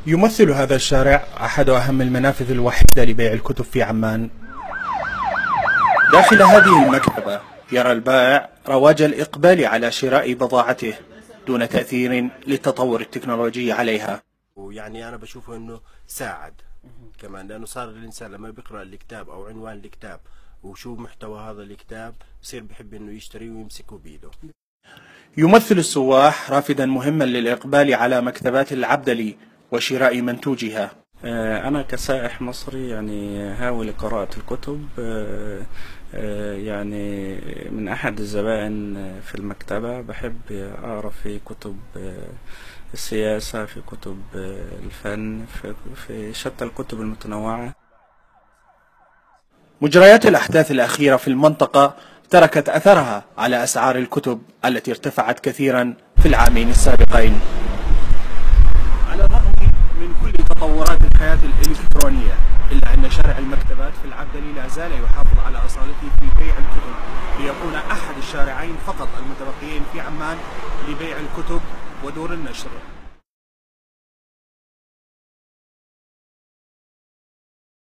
يمثل هذا الشارع أحد أهم المنافذ الوحيدة لبيع الكتب في عمان. داخل هذه المكتبة يرى البائع رواج الإقبال على شراء بضاعته دون تأثير للتطور التكنولوجي عليها. ويعني أنا بشوفه إنه ساعد كمان، لأنه صار الإنسان لما بيقرأ الكتاب أو عنوان الكتاب وشو محتوى هذا الكتاب بصير بحب إنه يشتريه ويمسكه بيده. يمثل السواح رافدا مهما للإقبال على مكتبات العبدلي وشراء منتوجها. أنا كسائح مصري يعني هاوي لقراءة الكتب، يعني من أحد الزبائن في المكتبة. بحب أقرأ في كتب السياسة، في كتب الفن، في شتى الكتب المتنوعة. مجريات الأحداث الأخيرة في المنطقة تركت أثرها على أسعار الكتب التي ارتفعت كثيرا في العامين السابقين. على الرغم من كل تطورات الحياة الإلكترونية، إلا أن شارع المكتبات في العبدلي لا زال يحافظ على أصالته في بيع الكتب، ليكون أحد الشارعين فقط المتبقيين في عمان لبيع الكتب ودور النشر.